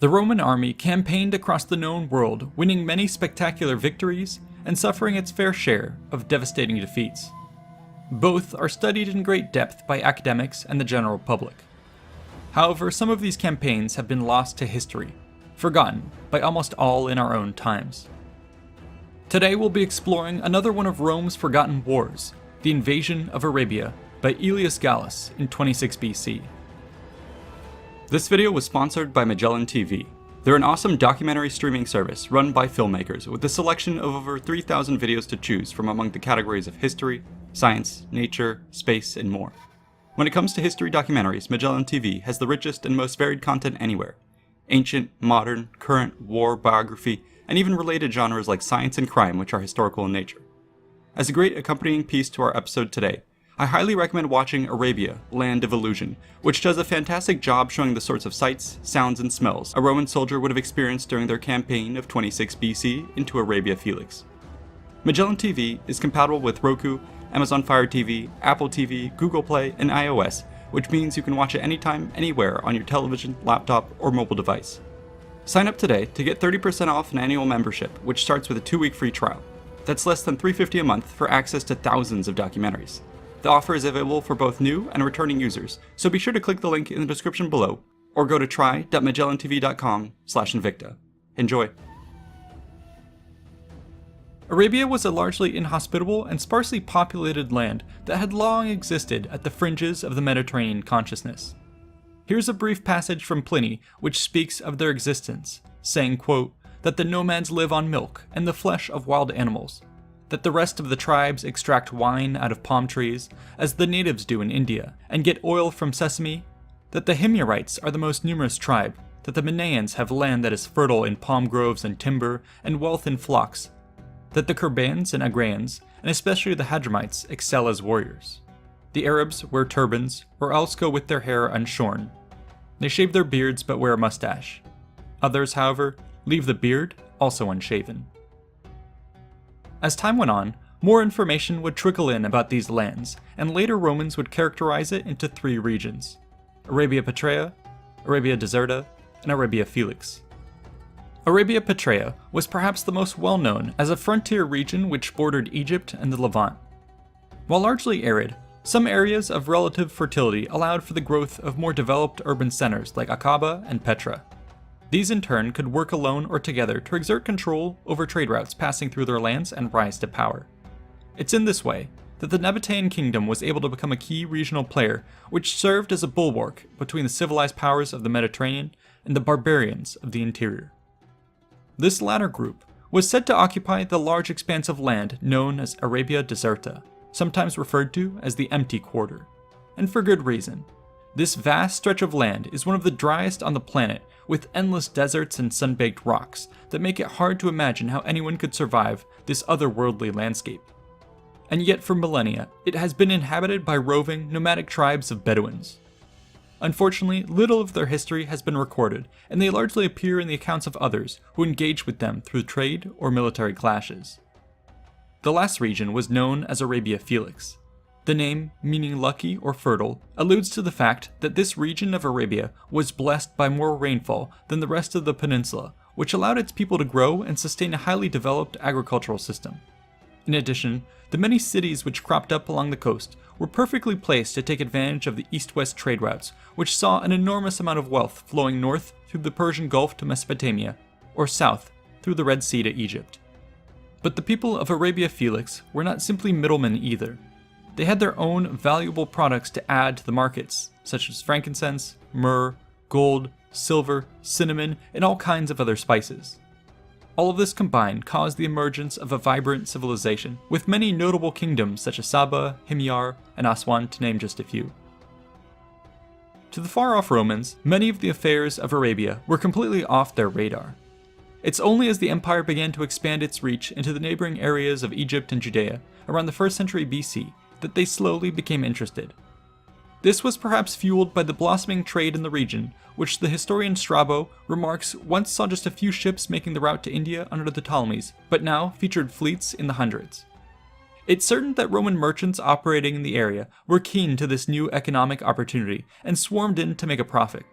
The Roman army campaigned across the known world, winning many spectacular victories and suffering its fair share of devastating defeats. Both are studied in great depth by academics and the general public. However, some of these campaigns have been lost to history, forgotten by almost all in our own times. Today we'll be exploring another one of Rome's forgotten wars, the invasion of Arabia by Aelius Gallus in 26 BC. This video was sponsored by Magellan TV. They're an awesome documentary streaming service run by filmmakers with a selection of over 3,000 videos to choose from among the categories of history, science, nature, space, and more. When it comes to history documentaries, Magellan TV has the richest and most varied content anywhere. Ancient, modern, current, war, biography, and even related genres like science and crime, which are historical in nature. As a great accompanying piece to our episode today, I highly recommend watching Arabia, Land of Illusion, which does a fantastic job showing the sorts of sights, sounds, and smells a Roman soldier would have experienced during their campaign of 26 BC into Arabia Felix. Magellan TV is compatible with Roku, Amazon Fire TV, Apple TV, Google Play, and iOS, which means you can watch it anytime, anywhere on your television, laptop, or mobile device. Sign up today to get 30% off an annual membership, which starts with a 2-week free trial. That's less than $3.50 a month for access to thousands of documentaries. The offer is available for both new and returning users, so be sure to click the link in the description below, or go to try.magellantv.com/invicta. Enjoy! Arabia was a largely inhospitable and sparsely populated land that had long existed at the fringes of the Mediterranean consciousness. Here's a brief passage from Pliny which speaks of their existence, saying, quote, that the nomads live on milk and the flesh of wild animals, that the rest of the tribes extract wine out of palm trees, as the natives do in India, and get oil from sesame, that the Himyarites are the most numerous tribe, that the Manaeans have land that is fertile in palm groves and timber, and wealth in flocks, that the Kerbans and Agrayans, and especially the Hadramites, excel as warriors. The Arabs wear turbans, or else go with their hair unshorn. They shave their beards but wear a mustache. Others, however, leave the beard also unshaven. As time went on, more information would trickle in about these lands, and later Romans would characterize it into 3 regions: Arabia Petraea, Arabia Deserta, and Arabia Felix. Arabia Petraea was perhaps the most well-known as a frontier region which bordered Egypt and the Levant. While largely arid, some areas of relative fertility allowed for the growth of more developed urban centers like Aqaba and Petra. These in turn could work alone or together to exert control over trade routes passing through their lands and rise to power. It's in this way that the Nabatean kingdom was able to become a key regional player which served as a bulwark between the civilized powers of the Mediterranean and the barbarians of the interior. This latter group was said to occupy the large expanse of land known as Arabia Deserta, sometimes referred to as the Empty Quarter, and for good reason. This vast stretch of land is one of the driest on the planet, with endless deserts and sun-baked rocks that make it hard to imagine how anyone could survive this otherworldly landscape. And yet for millennia, it has been inhabited by roving, nomadic tribes of Bedouins. Unfortunately, little of their history has been recorded, and they largely appear in the accounts of others who engaged with them through trade or military clashes. The last region was known as Arabia Felix. The name, meaning lucky or fertile, alludes to the fact that this region of Arabia was blessed by more rainfall than the rest of the peninsula, which allowed its people to grow and sustain a highly developed agricultural system. In addition, the many cities which cropped up along the coast were perfectly placed to take advantage of the east-west trade routes, which saw an enormous amount of wealth flowing north through the Persian Gulf to Mesopotamia, or south through the Red Sea to Egypt. But the people of Arabia Felix were not simply middlemen either. They had their own valuable products to add to the markets, such as frankincense, myrrh, gold, silver, cinnamon, and all kinds of other spices. All of this combined caused the emergence of a vibrant civilization, with many notable kingdoms such as Saba, Himyar, and Aswan to name just a few. To the far-off Romans, many of the affairs of Arabia were completely off their radar. It's only as the empire began to expand its reach into the neighboring areas of Egypt and Judea around the 1st century BC that they slowly became interested. This was perhaps fueled by the blossoming trade in the region, which the historian Strabo remarks once saw just a few ships making the route to India under the Ptolemies, but now featured fleets in the hundreds. It's certain that Roman merchants operating in the area were keen to this new economic opportunity and swarmed in to make a profit.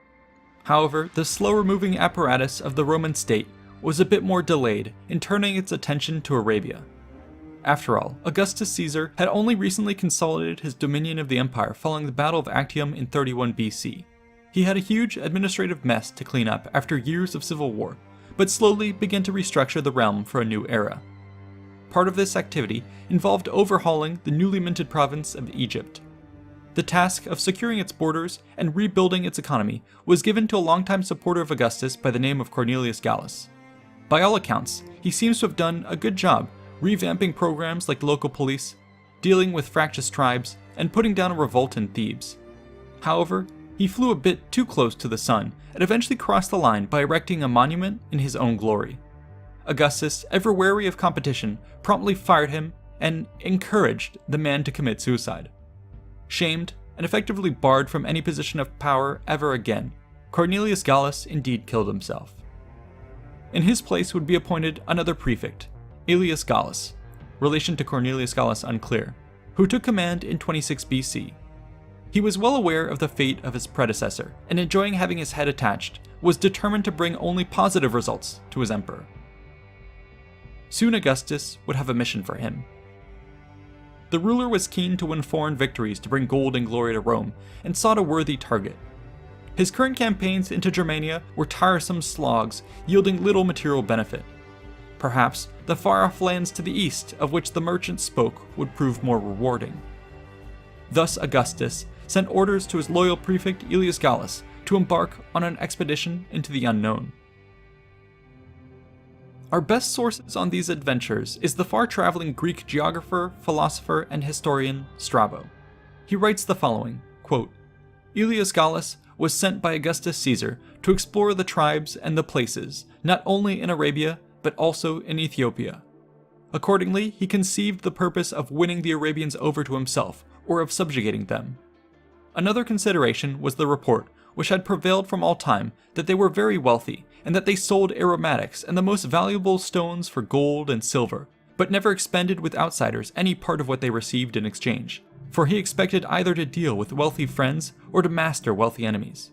However, the slower-moving apparatus of the Roman state was a bit more delayed in turning its attention to Arabia. After all, Augustus Caesar had only recently consolidated his dominion of the empire following the Battle of Actium in 31 BC. He had a huge administrative mess to clean up after years of civil war, but slowly began to restructure the realm for a new era. Part of this activity involved overhauling the newly minted province of Egypt. The task of securing its borders and rebuilding its economy was given to a longtime supporter of Augustus by the name of Cornelius Gallus. By all accounts, he seems to have done a good job revamping programs like local police, dealing with fractious tribes, and putting down a revolt in Thebes. However, he flew a bit too close to the sun and eventually crossed the line by erecting a monument in his own glory. Augustus, ever wary of competition, promptly fired him and encouraged the man to commit suicide. Shamed and effectively barred from any position of power ever again, Cornelius Gallus indeed killed himself. In his place would be appointed another prefect, Aelius Gallus, relation to Cornelius Gallus unclear, who took command in 26 BC. He was well aware of the fate of his predecessor, and enjoying having his head attached, was determined to bring only positive results to his emperor. Soon Augustus would have a mission for him. The ruler was keen to win foreign victories to bring gold and glory to Rome, and sought a worthy target. His current campaigns into Germania were tiresome slogs, yielding little material benefit. Perhaps the far-off lands to the east of which the merchants spoke would prove more rewarding. Thus Augustus sent orders to his loyal prefect Aelius Gallus to embark on an expedition into the unknown. Our best sources on these adventures is the far-traveling Greek geographer, philosopher, and historian Strabo. He writes the following, quote, Aelius Gallus was sent by Augustus Caesar to explore the tribes and the places, not only in Arabia, but also in Ethiopia. Accordingly, he conceived the purpose of winning the Arabians over to himself, or of subjugating them. Another consideration was the report, which had prevailed from all time, that they were very wealthy, and that they sold aromatics and the most valuable stones for gold and silver, but never expended with outsiders any part of what they received in exchange, for he expected either to deal with wealthy friends or to master wealthy enemies.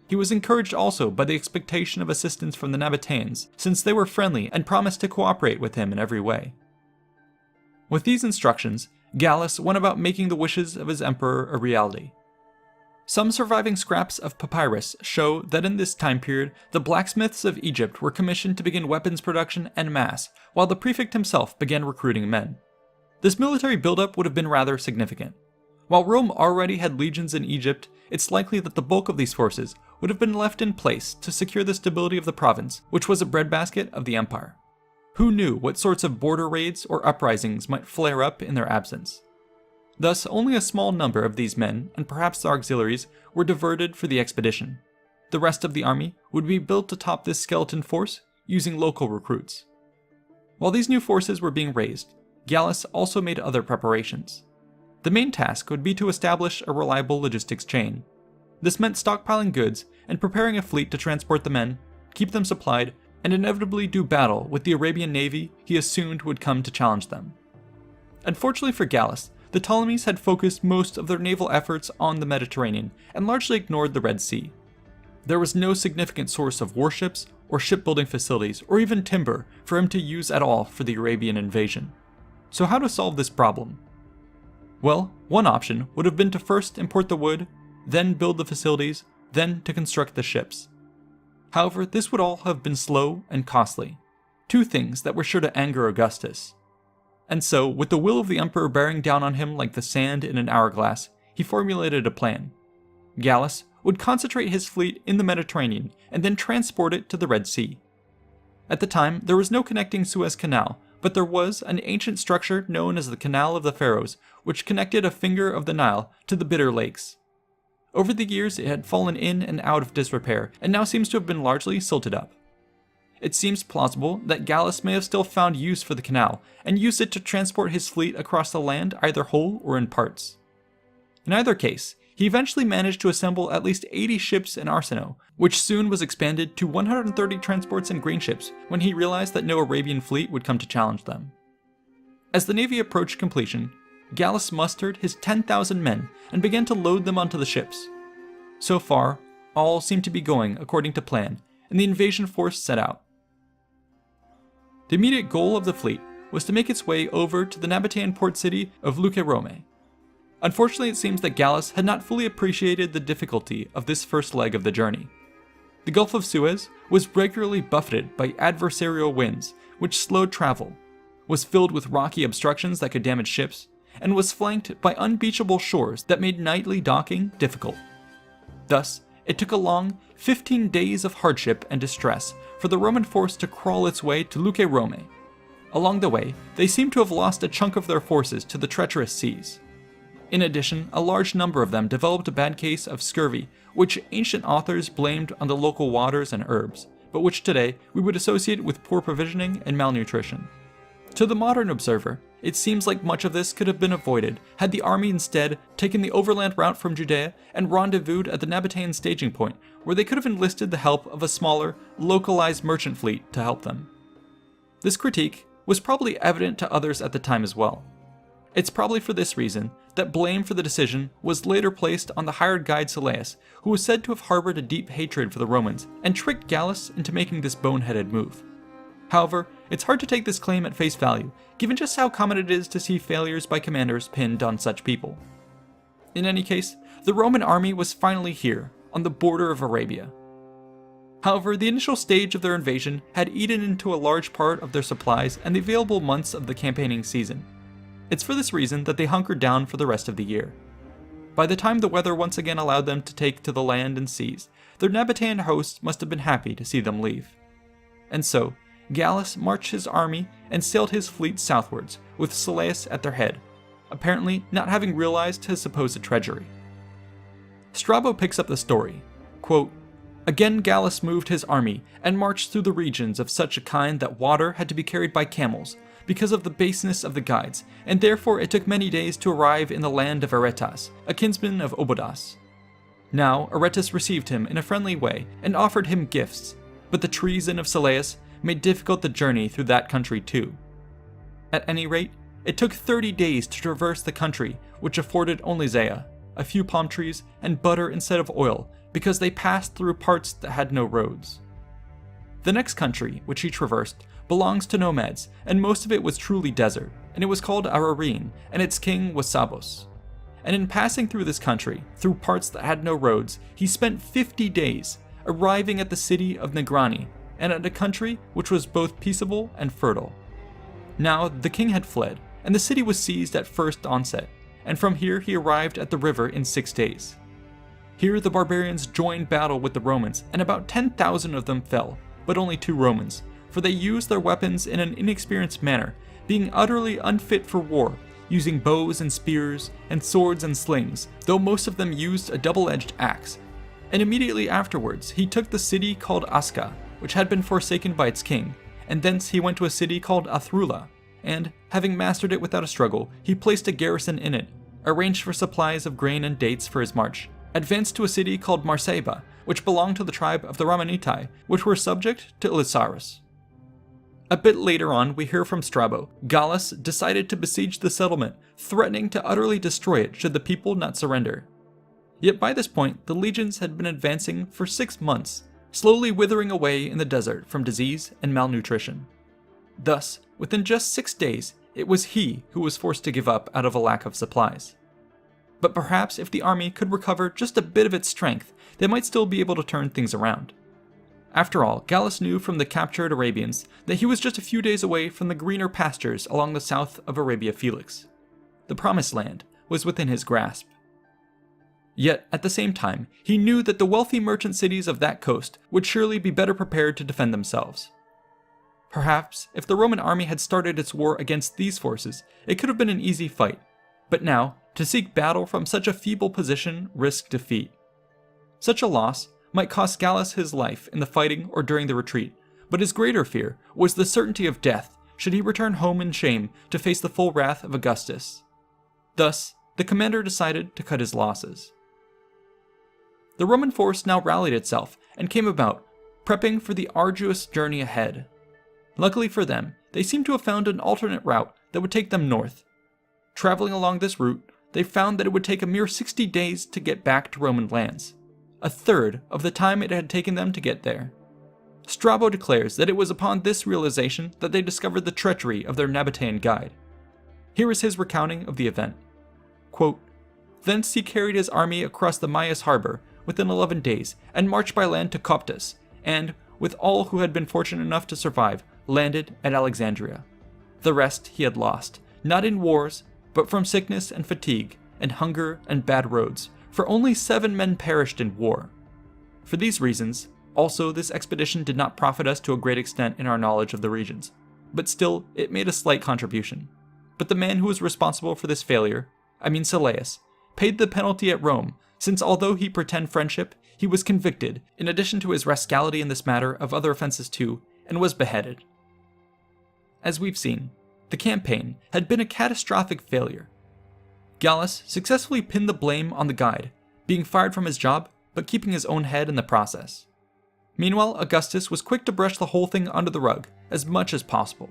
He was encouraged also by the expectation of assistance from the Nabateans, since they were friendly and promised to cooperate with him in every way. With these instructions, Gallus went about making the wishes of his emperor a reality. Some surviving scraps of papyrus show that in this time period, the blacksmiths of Egypt were commissioned to begin weapons production en masse, while the prefect himself began recruiting men. This military buildup would have been rather significant. While Rome already had legions in Egypt, it's likely that the bulk of these forces would have been left in place to secure the stability of the province, which was a breadbasket of the empire. Who knew what sorts of border raids or uprisings might flare up in their absence? Thus, only a small number of these men, and perhaps their auxiliaries, were diverted for the expedition. The rest of the army would be built atop this skeleton force using local recruits. While these new forces were being raised, Gallus also made other preparations. The main task would be to establish a reliable logistics chain. This meant stockpiling goods and preparing a fleet to transport the men, keep them supplied, and inevitably do battle with the Arabian navy he assumed would come to challenge them. Unfortunately for Gallus, the Ptolemies had focused most of their naval efforts on the Mediterranean and largely ignored the Red Sea. There was no significant source of warships or shipbuilding facilities or even timber for him to use at all for the Arabian invasion. So how to solve this problem? Well, one option would have been to first import the wood, then build the facilities, then to construct the ships. However, this would all have been slow and costly, two things that were sure to anger Augustus. And so, with the will of the emperor bearing down on him like the sand in an hourglass, he formulated a plan. Gallus would concentrate his fleet in the Mediterranean and then transport it to the Red Sea. At the time, there was no connecting Suez Canal, but there was an ancient structure known as the Canal of the Pharaohs, which connected a finger of the Nile to the Bitter Lakes. Over the years, it had fallen in and out of disrepair, and now seems to have been largely silted up. It seems plausible that Gallus may have still found use for the canal, and used it to transport his fleet across the land either whole or in parts. In either case, he eventually managed to assemble at least 80 ships in Arsinoe, which soon was expanded to 130 transports and grain ships when he realized that no Arabian fleet would come to challenge them. As the navy approached completion, Gallus mustered his 10,000 men and began to load them onto the ships. So far, all seemed to be going according to plan, and the invasion force set out. The immediate goal of the fleet was to make its way over to the Nabatean port city of Romawi. Unfortunately, it seems that Gallus had not fully appreciated the difficulty of this first leg of the journey. The Gulf of Suez was regularly buffeted by adversarial winds, which slowed travel, was filled with rocky obstructions that could damage ships, and was flanked by unbeachable shores that made nightly docking difficult. Thus, it took a long 15 days of hardship and distress for the Roman force to crawl its way to Romawi. Along the way, they seem to have lost a chunk of their forces to the treacherous seas. In addition, a large number of them developed a bad case of scurvy, which ancient authors blamed on the local waters and herbs, but which today we would associate with poor provisioning and malnutrition. To the modern observer, it seems like much of this could have been avoided had the army instead taken the overland route from Judea and rendezvoused at the Nabatean staging point, where they could have enlisted the help of a smaller, localized merchant fleet to help them. This critique was probably evident to others at the time as well. It's probably for this reason that blame for the decision was later placed on the hired guide Sylleus, who was said to have harbored a deep hatred for the Romans and tricked Gallus into making this boneheaded move. However, it's hard to take this claim at face value, given just how common it is to see failures by commanders pinned on such people. In any case, the Roman army was finally here, on the border of Arabia. However, the initial stage of their invasion had eaten into a large part of their supplies and the available months of the campaigning season. It's for this reason that they hunkered down for the rest of the year. By the time the weather once again allowed them to take to the land and seas, their Nabatean hosts must have been happy to see them leave. And so, Gallus marched his army and sailed his fleet southwards, with Sylleus at their head, apparently not having realized his supposed treachery. Strabo picks up the story, quote, "Again Gallus moved his army and marched through the regions of such a kind that water had to be carried by camels, because of the baseness of the guides, and therefore it took many days to arrive in the land of Aretas, a kinsman of Obodas. Now Aretas received him in a friendly way and offered him gifts, but the treason of Sylleus made difficult the journey through that country too. At any rate, it took 30 days to traverse the country, which afforded only zea, a few palm trees, and butter instead of oil, because they passed through parts that had no roads. The next country, which he traversed, belongs to nomads, and most of it was truly desert, and it was called Ararin, and its king was Sabos. And in passing through this country, through parts that had no roads, he spent 50 days, arriving at the city of Negrani, and at a country which was both peaceable and fertile. Now the king had fled, and the city was seized at first onset, and from here he arrived at the river in 6 days. Here the barbarians joined battle with the Romans, and about 10,000 of them fell, but only 2 Romans, for they used their weapons in an inexperienced manner, being utterly unfit for war, using bows and spears, and swords and slings, though most of them used a double-edged axe. And immediately afterwards he took the city called Aska, which had been forsaken by its king, and thence he went to a city called Athrula, and, having mastered it without a struggle, he placed a garrison in it, arranged for supplies of grain and dates for his march, advanced to a city called Marseba, which belonged to the tribe of the Ramanitai, which were subject to Ilisaris. A bit later on, we hear from Strabo, Gallus decided to besiege the settlement, threatening to utterly destroy it should the people not surrender. Yet by this point, the legions had been advancing for 6 months, slowly withering away in the desert from disease and malnutrition. Thus, within just 6 days, it was he who was forced to give up out of a lack of supplies. But perhaps if the army could recover just a bit of its strength, they might still be able to turn things around. After all, Gallus knew from the captured Arabians that he was just a few days away from the greener pastures along the south of Arabia Felix. The promised land was within his grasp. Yet, at the same time, he knew that the wealthy merchant cities of that coast would surely be better prepared to defend themselves. Perhaps, if the Roman army had started its war against these forces, it could have been an easy fight, but now, to seek battle from such a feeble position risked defeat. Such a loss might cost Gallus his life in the fighting or during the retreat, but his greater fear was the certainty of death should he return home in shame to face the full wrath of Augustus. Thus, the commander decided to cut his losses. The Roman force now rallied itself and came about, prepping for the arduous journey ahead. Luckily for them, they seemed to have found an alternate route that would take them north. Traveling along this route, they found that it would take a mere 60 days to get back to Roman lands. a third of the time it had taken them to get there. Strabo declares that it was upon this realization that they discovered the treachery of their Nabatean guide. Here is his recounting of the event. Quote, "Thence he carried his army across the Myus harbor within 11 days, and marched by land to Coptus, and, with all who had been fortunate enough to survive, landed at Alexandria. The rest he had lost, not in wars, but from sickness and fatigue, and hunger and bad roads, for only 7 men perished in war. For these reasons, also this expedition did not profit us to a great extent in our knowledge of the regions, but still it made a slight contribution. But the man who was responsible for this failure, Sylleus, paid the penalty at Rome, since although he pretended friendship, he was convicted, in addition to his rascality in this matter, of other offenses too, and was beheaded." As we've seen, the campaign had been a catastrophic failure. Gallus successfully pinned the blame on the guide, being fired from his job, but keeping his own head in the process. Meanwhile, Augustus was quick to brush the whole thing under the rug, as much as possible.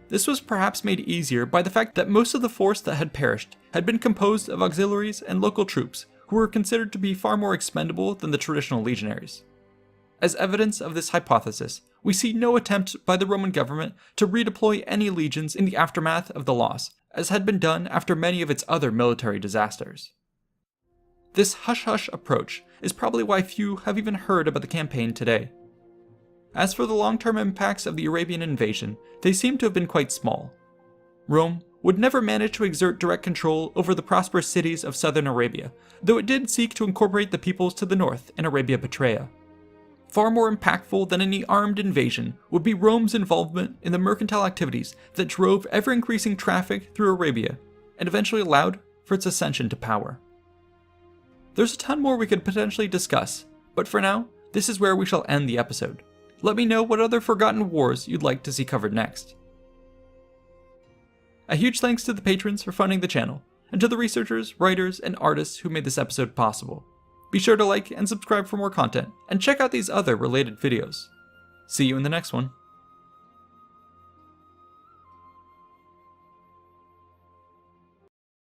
This was perhaps made easier by the fact that most of the force that had perished had been composed of auxiliaries and local troops, who were considered to be far more expendable than the traditional legionaries. As evidence of this hypothesis, we see no attempt by the Roman government to redeploy any legions in the aftermath of the loss, as had been done after many of its other military disasters. This hush-hush approach is probably why few have even heard about the campaign today. As for the long-term impacts of the Arabian invasion, they seem to have been quite small. Rome would never manage to exert direct control over the prosperous cities of southern Arabia, though it did seek to incorporate the peoples to the north in Arabia Petraea. Far more impactful than any armed invasion would be Rome's involvement in the mercantile activities that drove ever-increasing traffic through Arabia, and eventually allowed for its ascension to power. There's a ton more we could potentially discuss, but for now, this is where we shall end the episode. Let me know what other forgotten wars you'd like to see covered next. A huge thanks to the patrons for funding the channel, and to the researchers, writers, and artists who made this episode possible. Be sure to like and subscribe for more content, and check out these other related videos. See you in the next one.